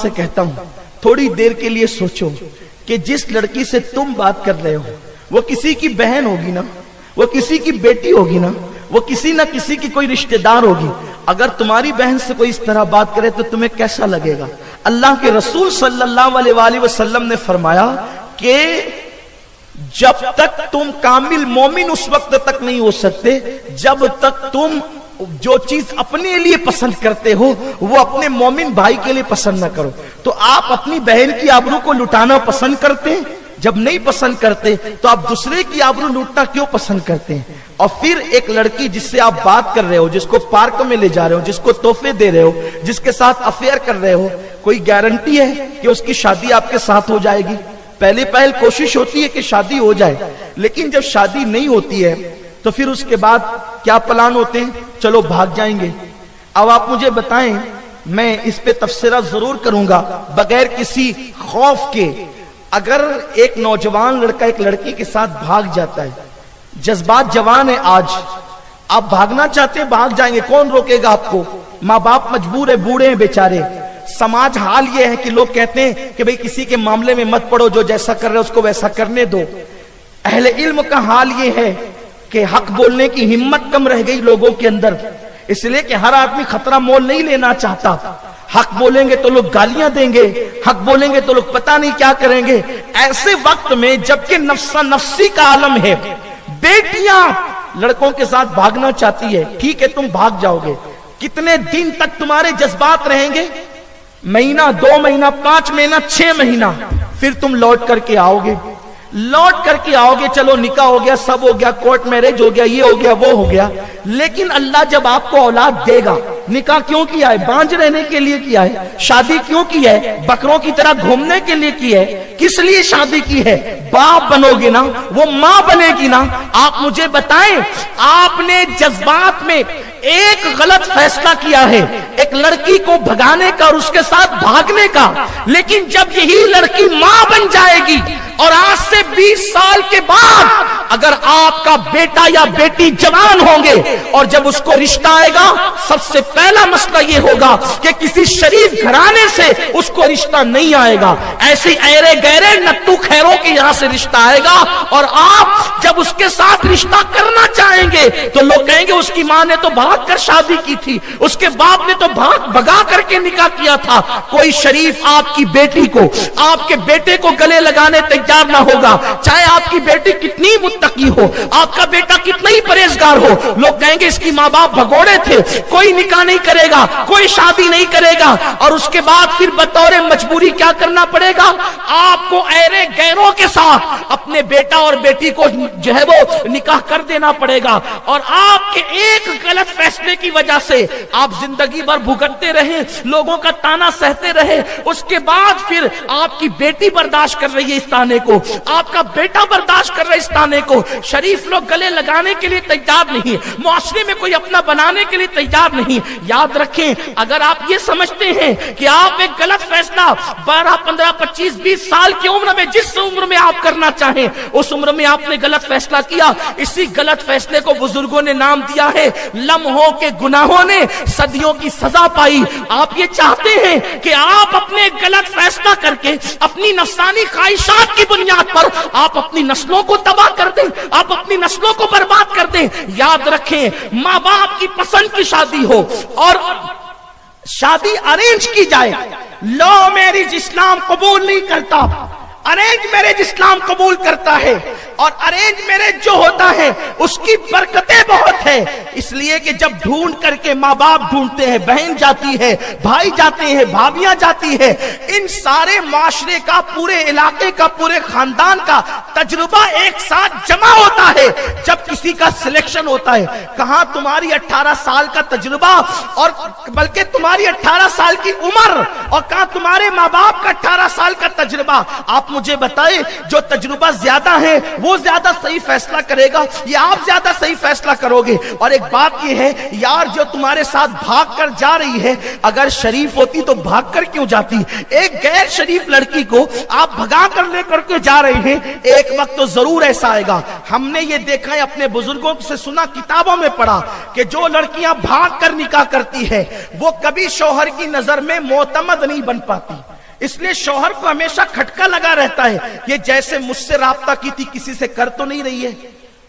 سے کہتا ہوں تھوڑی دیر کے لیے سوچو کہ جس لڑکی سے تم بات کر رہے ہو وہ کسی کی بہن ہوگی نا، وہ کسی کی بیٹی ہوگی نا، وہ کسی نہ کسی کی کوئی رشتہ دار ہوگی. اگر تمہاری بہن سے کوئی اس طرح بات کرے تو تمہیں کیسا لگے گا؟ اللہ کے رسول صلی اللہ علیہ وآلہ وسلم نے فرمایا کہ جب تک تم کامل مومن اس وقت تک نہیں ہو سکتے جب تک تم جو چیز اپنے لیے پسند کرتے ہو وہ اپنے مومن بھائی کے لیے پسند نہ کرو. تو آپ اپنی بہن کی آبرو کو لٹانا پسند کرتے ہیں؟ جب نہیں پسند کرتے تو آپ دوسرے کی آبرو لوٹنا کیوں پسند کرتے ہیں؟ اور پھر ایک لڑکی جس سے آپ بات کر رہے ہو، جس کو پارک میں لے جا رہے ہو، جس کو تحفے دے رہے ہو، جس کے ساتھ افیئر کر رہے ہو، کوئی گارنٹی ہے کہ اس کی شادی آپ کے ساتھ ہو جائے گی؟ پہل کوشش ہوتی ہے کہ شادی ہو جائے، لیکن جب شادی نہیں ہوتی ہے تو پھر اس کے بعد کیا پلان ہوتے ہیں؟ چلو بھاگ جائیں گے. اب آپ مجھے بتائیں، میں اس پہ تبصرہ ضرور کروں گا بغیر کسی خوف کے. اگر ایک نوجوان لڑکا ایک لڑکی کے ساتھ بھاگ جاتا ہے، جذبات جوان ہے، آج آپ بھاگنا چاہتے ہیں بھاگ جائیں گے، کون روکے گا آپ کو؟ ماں باپ مجبور ہے، بوڑھے ہیں بیچارے. سماج حال یہ ہے کہ لوگ کہتے ہیں کہ بھئی کسی کے معاملے میں مت پڑو، جو جیسا کر رہے اس کو ویسا کرنے دو. اہل علم کا حال یہ ہے کہ حق بولنے کی ہمت کم رہ گئی لوگوں کے اندر، اس لیے کہ ہر آدمی خطرہ مول نہیں لینا چاہتا. حق بولیں گے تو لوگ گالیاں دیں گے، حق بولیں گے تو لوگ پتہ نہیں کیا کریں گے. ایسے وقت میں جبکہ نفسا نفسی کا عالم ہے، بیٹیاں لڑکوں کے ساتھ بھاگنا چاہتی ہے، ٹھیک ہے تم بھاگ جاؤ گے، کتنے دن تک تمہارے جذبات رہیں گے؟ مہینہ، 2 مہینہ، 5 مہینہ، 6 مہینہ. پھر تم لوٹ کر کے آؤ گے، چلو نکاح ہو گیا، سب ہو گیا، کورٹ میرج ہو گیا، یہ ہو گیا، وہ ہو گیا. لیکن اللہ جب آپ کو اولاد دے گا، نکاح کیوں کیا ہے؟ بانج رہنے کے لیے کیا ہے. شادی کیوں کی ہے؟ بکروں کی طرح گھومنے کے لیے کی ہے. کس لیے شادی کی ہے؟ باپ بنو گے نا، وہ ماں بنے گی نا. آپ مجھے بتائیں، آپ نے جذبات میں ایک غلط فیصلہ کیا ہے، ایک لڑکی کو بھگانے کا اور اس کے ساتھ بھاگنے کا. لیکن جب یہی لڑکی ماں بن جائے گی اور آج سے 20 سال کے بعد اگر آپ کا بیٹا یا بیٹی جوان ہوں گے اور جب اس کو رشتہ آئے گا، سب سے پہلا مسئلہ یہ ہوگا کہ کسی شریف گھرانے سے اس کو رشتہ نہیں آئے گا. ایسے ایرے گہرے نٹو خیروں کے یہاں سے رشتہ آئے گا، اور آپ جب اس کے ساتھ رشتہ کرنا چاہیں گے تو لوگ کہیں گے اس کی ماں نے تو بھاگ کر شادی کی تھی، اس کے باپ نے تو بھگا کر کے نکاح کیا تھا. کوئی شریف آپ کی بیٹی کو، آپ کے بیٹے کو گلے لگانے تیار نہ ہوگا، چاہے آپ کی بیٹی کتنی متقی ہو، آپ کا بیٹا کتنا ہی پرہیزگار ہو. لوگ کہیں گے اس کی ماں باپ بھگوڑے تھے، کوئی نکاح نہیں کرے گا، کوئی شادی نہیں کرے گا. اور اس کے بعد پھر بطور مجبوری کیا کرنا پڑے گا؟ آپ کو ایرے غیروں کے ساتھ اپنے بیٹا اور بیٹی کو جو ہے وہ نکاح کر دینا پڑے گا. اور آپ کے ایک غلط فیصلے کی وجہ سے آپ زندگی بھر بھگتتے رہے، لوگوں کا تانا سہتے رہے. اس کے بعد پھر آپ کی بیٹی برداشت کر رہی ہے اس تانے کو، آپ کا بیٹا برداشت کر رہا ہے اس تانے کو. شریف لوگ گلے لگانے کے لیے تیار نہیں، معاشرے میں کوئی اپنا بنانے کے لیے تیار نہیں. یاد رکھیں، اگر آپ یہ سمجھتے ہیں کہ آپ ایک غلط فیصلہ 12، 15، 25، 20 سال کی عمر میں، جس عمر میں آپ کرنا چاہیں اس عمر میں آپ نے غلط فیصلہ کیا، اسی غلط فیصلے کو بزرگوں نے نام دیا ہے لمحوں کے گناہوں نے صدیوں کی سزا پائی. آپ یہ چاہتے ہیں کہ آپ اپنے غلط فیصلہ کر کے اپنی نفسانی خواہشات کی بنیاد پر آپ اپنی نسلوں کو تباہ کر دیں، آپ اپنی نسلوں کو برباد کر دیں. یاد رکھیں، ماں باپ کی پسند کی شادی ہو اور شادی ارینج کی جائے، لو میرج اسلام قبول نہیں کرتا، ارینج میرج اسلام قبول کرتا ہے. اور ارینج میرج جو ہوتا ہے اس کی برکتیں بہت ہے، اس لیے کہ جب ڈھونڈ کر کے ماں باپ ڈھونڈتے ہیں، بہن جاتی ہے، بھائی جاتے ہیں، بھابیاں جاتی ہے، ان سارے معاشرے کا، پورے علاقے کا، پورے خاندان کا تجربہ ایک ساتھ جمع ہوتا ہے جب کسی کا سلیکشن ہوتا ہے. کہاں تمہاری 18 سال کا تجربہ، اور بلکہ تمہاری 18 سال کی عمر، اور کہاں تمہارے ماں باپ کا 18 سال کا تجربہ. آپ مجھے بتائیں، جو تجربہ زیادہ ہے وہ زیادہ صحیح فیصلہ کرے گا یا آپ زیادہ صحیح فیصلہ کرو گے؟ اور ایک بات یہ ہے یار، جو تمہارے ساتھ بھاگ کر جا رہی ہے، اگر شریف ہوتی تو بھاگ کر کیوں جاتی؟ ایک غیر شریف لڑکی کو آپ بھگا کر لے کر کے جا رہے ہیں، ایک وقت تو ضرور ایسا آئے گا. ہم نے یہ دیکھا ہے، اپنے بزرگوں سے سنا، کتابوں میں پڑھا کہ جو لڑکیاں بھاگ کر نکاح کرتی ہے وہ کبھی شوہر کی نظر میں معتمد نہیں بن پاتی، اس لیے شوہر کو ہمیشہ کھٹکا لگا رہتا ہے، یہ جیسے مجھ سے رابطہ کی تھی کسی سے کر تو نہیں رہی ہے،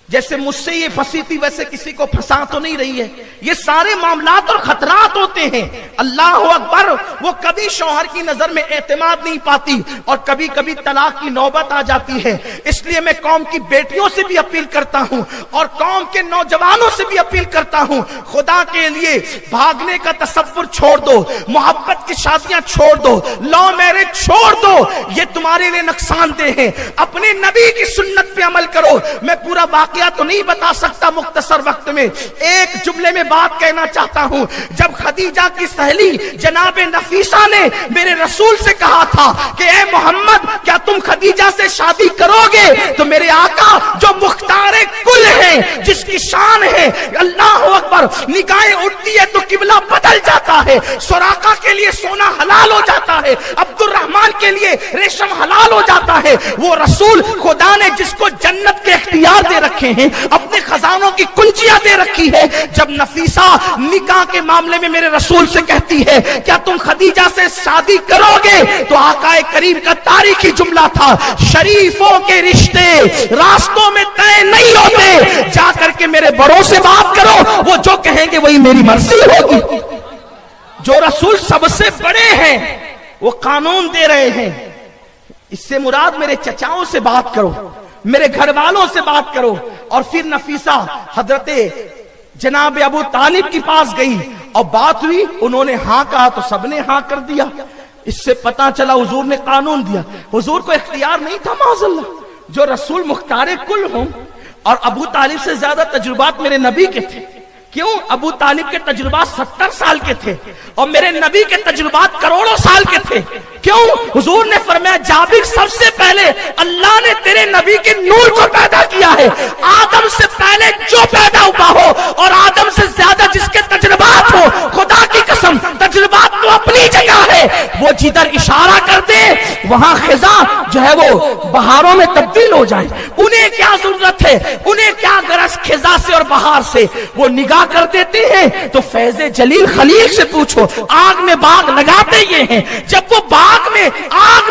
جیسے مجھ سے یہ پھنسی تھی ویسے کسی کو پھنسا تو نہیں رہی ہے۔ یہ سارے معاملات اور خطرات ہوتے ہیں۔ اللہ اکبر، وہ کبھی شوہر کی نظر میں اعتماد نہیں پاتی اور کبھی کبھی طلاق کی نوبت آ جاتی ہے۔ اس لیے میں قوم کی بیٹیوں سے بھی اپیل کرتا ہوں اور قوم کے نوجوانوں سے بھی اپیل کرتا ہوں، خدا کے لیے بھاگنے کا تصور چھوڑ دو، محبت کی شادیاں چھوڑ دو، لو میرج چھوڑ دو، یہ تمہارے لیے نقصان دہ ہے۔ اپنے نبی کی سنت پہ عمل کرو۔ میں پورا واقعہ تو نہیں بتا سکتا مختصر وقت میں، ایک جملے میں بات کہنا چاہتا ہوں۔ جب خدیجہ کی سہیلی جناب نفیسہ نے میرے رسول سے کہا تھا کہ اے محمد کیا تم خدیجہ سے شادی کرو گے، تو میرے آقا جو مختار کل ہے، جس کی شان ہے اللہ اکبر، نگاہیں اٹھتی ہے تو قبلہ بدل جاتا ہے، سراقہ کے لیے سونا حلال ہو جاتا ہے، عبد الرحمن کے لیے ریشم حلال ہو جاتا ہے۔ وہ رسول خدا نے جس کو جنت کے اختیار دے رکھے ہیں، اپنے خزانوں کی کنجیاں دے رکھی ہے، جب نفیسہ نکاح کے معاملے میں میرے رسول سے کہتی ہے کیا تم خدیجہ سے شادی کرو گے، تو آقا کریم کا تاریخی جملہ تھا، شریفوں کے رشتے راستوں میں طے نہیں ہوتے، جا کر کے میرے بڑوں سے بات کرو، وہ جو کہیں گے وہی میری مرضی ہوگی۔ جو رسول سب سے بڑے ہیں وہ قانون دے رہے ہیں، اس سے مراد میرے چچاؤں سے بات کرو، میرے گھر والوں سے بات کرو۔ اور پھر نفیسہ حضرت جناب ابو طالب کے پاس گئی اور بات ہوئی، انہوں نے ہاں کہا تو سب نے ہاں کر دیا۔ اس سے پتا چلا حضور نے قانون دیا، حضور کو اختیار نہیں تھا معاذ اللہ۔ جو رسول مختار کل ہوں، اور ابو طالب سے زیادہ تجربات میرے نبی کے تھے، کیوں؟ ابو طالب کے تجربات 70 سال کے تھے اور میرے نبی کے تجربات کروڑوں سال کے تھے، کیوں؟ حضور نے فرمایا جابر سب سے پہلے اللہ نے تیرے نبی کے نور کو پیدا کیا ہے، آدم سے پہلے جو پیدا ہوا ہو اور آدم سے زیادہ جس کے تجربات ہو، خدا کی قسم تجربات تو اپنی جگہ ہے، وہ جدھر اشارہ کر دے وہاں خزاں جو ہے وہ بہاروں میں تبدیل ہو جائے۔ انہیں کیا ضرورت ہے، انہیں کیا غرض خزاں سے اور بہار سے، وہ نگاہ کر دیتے ہیں۔ تو فیض جلیل خلیل سے پوچھو، آگ میں باغ لگاتے یہ ہیں، جب وہ آگ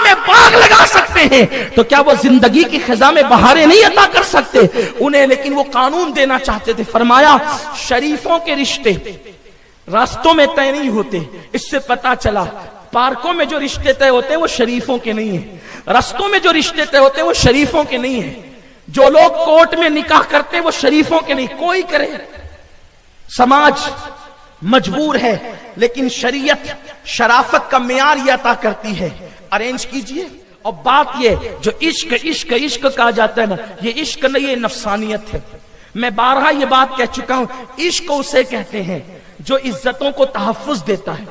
میں باغ لگا سکتے ہیں تو کیا وہ زندگی کی خزاں میں بہاریں نہیں عطا کر سکتے انہیں؟ لیکن وہ قانون دینا چاہتے تھے، فرمایا شریفوں کے رشتے راستوں میں طے نہیں ہوتے۔ اس سے پتا چلا پارکوں میں جو رشتے طے ہوتے ہیں وہ شریفوں کے نہیں ہیں، رستوں میں جو رشتے طے ہوتے ہیں وہ شریفوں کے نہیں ہیں، جو لوگ کورٹ میں نکاح کرتے ہیں وہ شریفوں کے نہیں۔ کوئی کرے، سماج مجبور ہے، لیکن شریعت شرافت کا معیار یہ عطا کرتی ہے، ارینج کیجئے۔ اور بات یہ جو عشق عشق عشق کہا جاتا ہے نا، یہ عشق نہیں، یہ نفسانیت ہے۔ میں بارہا یہ بات کہہ چکا ہوں، عشق اسے کہتے ہیں جو عزتوں کو تحفظ دیتا ہے،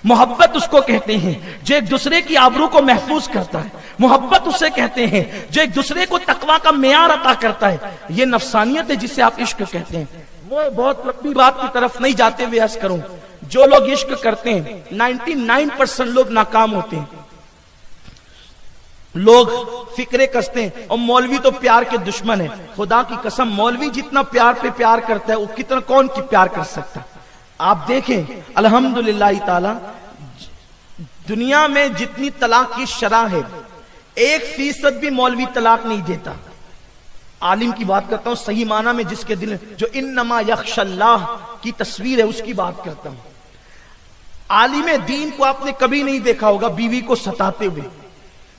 محبت اس کو کہتے ہیں جو ایک دوسرے کی آبرو کو محفوظ کرتا ہے، محبت اسے کہتے ہیں جو ایک دوسرے کو تقویٰ کا معیار عطا کرتا ہے، یہ نفسانیت ہے جسے آپ عشق کہتے ہیں۔ وہ بہت لمبی بات کی طرف نہیں جاتے ہوئے عرض کروں، جو لوگ عشق کرتے ہیں 99% لوگ ناکام ہوتے ہیں۔ لوگ فکرے کستے ہیں اور مولوی تو پیار کے دشمن ہے، خدا کی قسم مولوی جتنا پیار پہ پیار کرتا ہے وہ کتنا کون کی پیار کر سکتا ہے؟ آپ دیکھیں الحمدللہ تعالی دنیا میں جتنی طلاق کی شرح ہے 1% بھی مولوی طلاق نہیں دیتا۔ عالم کی بات کرتا ہوں صحیح معنی میں، جس کے دل جو انما یخشى اللہ کی تصویر ہے اس کی بات کرتا ہوں۔ عالم دین کو آپ نے کبھی نہیں دیکھا ہوگا بیوی کو ستاتے ہوئے،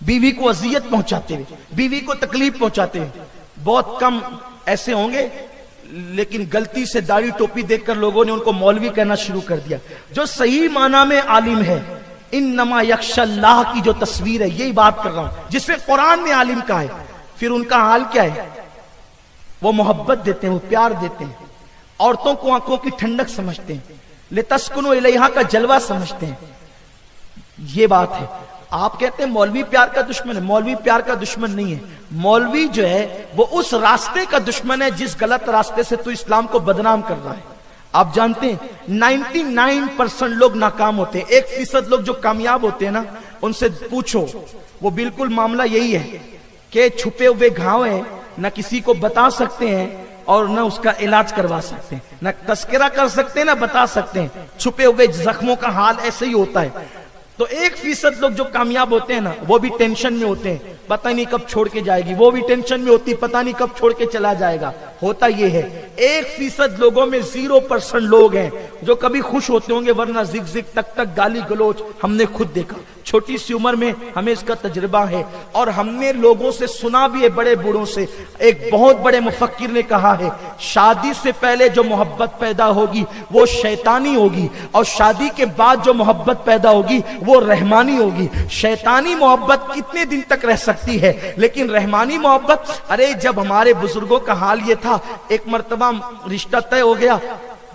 بیوی کو اذیت پہنچاتے ہوئے، بیوی کو تکلیف پہنچاتے ہوئے، بہت کم ایسے ہوں گے۔ لیکن غلطی سے داڑھی ٹوپی دیکھ کر لوگوں نے ان کو مولوی کہنا شروع کر دیا۔ جو صحیح معنی میں عالم ہے، انما یخشى اللہ کی جو تصویر ہے یہی بات کر رہا ہوں، جس میں قرآن نے عالم کہا ہے۔ پھر ان کا حال کیا ہے؟ وہ محبت دیتے ہیں، وہ پیار دیتے ہیں، عورتوں کو آنکھوں کی ٹھنڈک سمجھتے ہیں، لتسکنوا الیہا کا جلوہ سمجھتے ہیں۔ یہ بات ہے۔ آپ کہتے ہیں مولوی پیار کا دشمن ہے، مولوی پیار کا دشمن نہیں ہے۔ مولوی جو ہے وہ اس راستے کا دشمن ہے جس غلط راستے سے تو اسلام کو بدنام کر رہا ہے۔ آپ جانتے ہیں 99% لوگ ناکام ہوتے ہیں، 1% لوگ جو کامیاب ہوتے ہیں نا، ان سے پوچھو وہ بالکل معاملہ یہی ہے کہ چھپے ہوئے گھاؤ ہیں نہ کسی کو بتا سکتے ہیں اور نہ اس کا علاج کروا سکتے ہیں، نہ تذکرہ کر سکتے ہیں نہ بتا سکتے ہیں۔ چھپے ہوئے زخموں کا حال ایسے ہی ہوتا ہے۔ تو 1% لوگ جو کامیاب ہوتے ہیں نا، وہ بھی ٹینشن میں ہوتے ہیں، پتہ نہیں کب چھوڑ کے جائے گی، وہ بھی ٹینشن میں ہوتی، پتہ نہیں کب چھوڑ کے چلا جائے گا۔ ہوتا یہ ہے 1% لوگوں میں 0% لوگ ہیں جو کبھی خوش ہوتے ہوں گے، ورنہ زگ زگ تک تک گالی گلوچ ہم نے خود دیکھا۔ چھوٹی سی عمر میں ہمیں اس کا تجربہ ہے، اور ہم نے لوگوں سے سنا بھی ہے، بڑے بوڑھوں سے۔ ایک بہت بڑے مفکر نے کہا ہے، شادی سے پہلے جو محبت پیدا ہوگی وہ شیطانی ہوگی، اور شادی کے بعد جو محبت پیدا ہوگی وہ رحمانی ہوگی۔ شیطانی محبت کتنے دن تک رہ سکتی ہے، لیکن رحمانی محبت، ارے جب ہمارے بزرگوں کا حال یہ تھا، ایک مرتبہ رشتہ طے ہو گیا،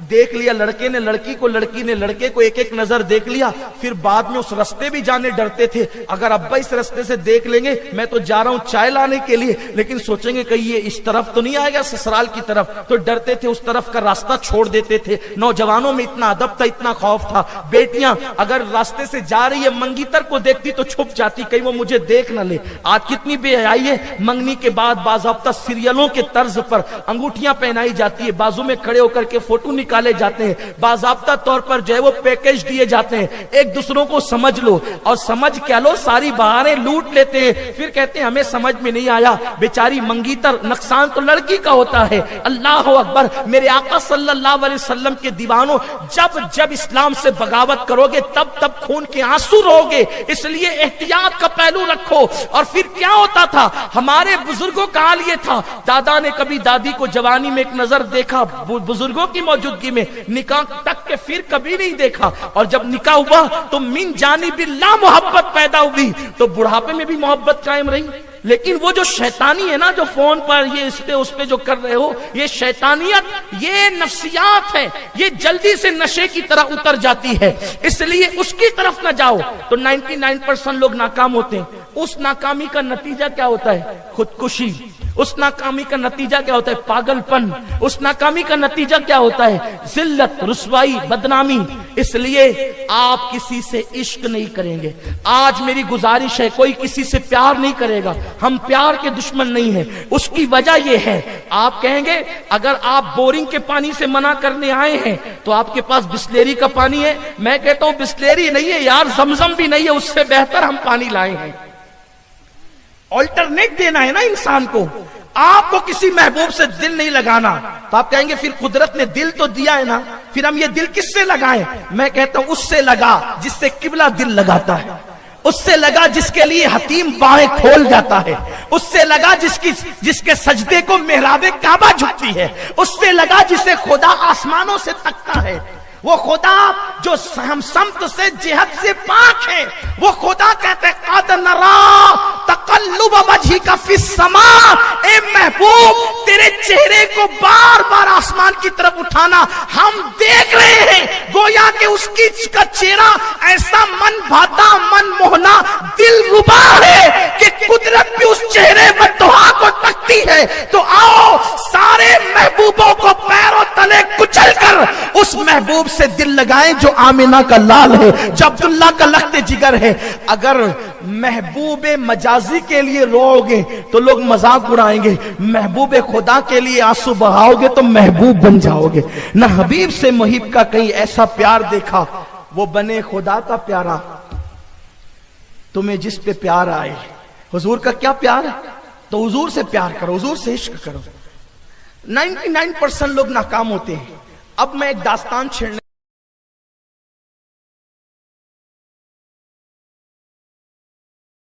دیکھ لیا لڑکے نے لڑکی کو، لڑکی نے لڑکے کو، ایک ایک نظر دیکھ لیا، پھر بعد میں اس رستے بھی جانے ڈرتے تھے، اگر ابا اس رستے سے دیکھ لیں گے، میں تو جا رہا ہوں چائے لانے کے لیے، لیکن سوچیں گے کہیں یہ اس طرف تو نہیں آئے گا سسرال کی طرف، تو ڈرتے تھے، اس طرف کا راستہ چھوڑ دیتے تھے۔ نوجوانوں میں اتنا ادب تھا، اتنا خوف تھا۔ بیٹیاں اگر راستے سے جا رہی ہے، منگیتر کو دیکھتی تو چھپ جاتی، کہیں وہ مجھے دیکھ نہ لے۔ آج کتنی بے حیائی ہے، منگنی کے بعد باضابطہ سیریلوں کے طرز پر انگوٹھیاں پہنائی جاتی ہے، بازو میں کھڑے ہو کر کے فوٹو نکالے جاتے ہیں، باضابطہ طور پر جو ہے وہ پیکج دیے جاتے ہیں، ایک دوسروں کو سمجھ لو، اور سمجھ کیا لو، ساری بہاریں لوٹ لیتے ہیں، پھر کہتے ہیں ہمیں سمجھ میں نہیں آیا۔ بیچاری منگیتر، نقصان تو لڑکی کا ہوتا ہے۔ اللہ اکبر، میرے آقا صلی اللہ علیہ وسلم کے دیوانوں، جب جب اسلام سے بغاوت کرو گے تب تب خون کے آنسو رو گے، اس لیے احتیاط کا پہلو رکھو۔ اور پھر کیا ہوتا تھا، ہمارے بزرگوں کا حال یہ تھا، دادا نے کبھی دادی کو جوانی میں ایک نظر دیکھا بزرگوں کی موجودگی میں، نکاح تک کے پھر کبھی نہیں دیکھا، اور جب نکاح ہوا تو من جانب اللہ محبت پیدا ہوئی، تو بڑھاپے میں بھی محبت قائم رہی۔ لیکن وہ جو شیطانی ہے نا، جو فون پر یہ اس پہ جو کر رہے ہو، یہ شیطانیت، یہ نفسیات ہے، یہ جلدی سے نشے کی طرح اتر جاتی ہے، اس لیے اس کی طرف نہ جاؤ۔ تو 99% لوگ ناکام ہوتے ہیں۔ اس ناکامی کا نتیجہ کیا ہوتا ہے؟ خودکشی۔ اس ناکامی کا نتیجہ کیا ہوتا ہے؟ پاگل پن۔ اس ناکامی کا نتیجہ کیا ہوتا ہے؟ ذلت، رسوائی، بدنامی۔ اس لیے آپ کسی سے عشق نہیں کریں گے۔ آج میری گزارش ہے، کوئی کسی سے پیار نہیں کرے گا، ہم پیار کے دشمن نہیں ہیں۔ اس کی وجہ یہ ہے، آپ کہیں گے اگر آپ بورنگ کے پانی سے منع کرنے آئے ہیں تو آپ کے پاس بسلیری کا پانی ہے، میں کہتا ہوں بسلیری نہیں ہے یار، زمزم بھی نہیں ہے، اس سے بہتر ہم پانی لائے ہیں۔ آلٹرنیٹ دینا ہے نا انسان کو۔ آپ کو کسی محبوب سے دل نہیں لگانا تو آپ کہیں گے پھر قدرت نے دل تو دیا ہے نا، پھر ہم یہ دل کس سے لگائیں؟ میں کہتا ہوں اس سے لگا جس سے قبلہ دل لگاتا ہے، اس سے لگا جس کے لیے حتیم باہیں کھول جاتا ہے، اس سے لگا جس کے سجدے کو محراب کعبہ جھکتی ہے، اس سے لگا جسے خدا آسمانوں سے تکتا ہے، وہ خدا جو ہم سمت سے جہت سے پاک ہے، وہ خدا کہتے ہیں قد نرا تقلب وجهك فی السماء، اے محبوب تیرے چہرے کو بار بار آسمان کی طرف اٹھانا ہم دیکھ رہے ہیں، گویا کہ اس کا چہرہ ایسا من بھاتا، من موہنا، دل ربا ہے کہ قدرت بھی اس چہرے بددعا کو تکتی ہے۔ تو آؤ سارے محبوبوں کو پیروں تلے کچل کر اس محبوب سے دل لگائیں جو آمینہ کا لال ہے، جو عبداللہ کا لخت جگر ہے۔ اگر محبوب مجازی کے لیے رو گے تو لوگ مذاق اڑائیں گے، محبوب خدا کے لیے آنسو بہاؤ گے تو محبوب بن جاؤ گے۔ نہ حبیب سے محب کا کہیں ایسا پیار دیکھا، وہ بنے خدا کا پیارا، تمہیں جس پہ پیار آئے۔ حضور کا کیا پیار ہے؟ تو حضور سے پیار کرو، حضور سے عشق کرو۔ 99% لوگ ناکام ہوتے ہیں۔ اب میں ایک داستان چھیڑنے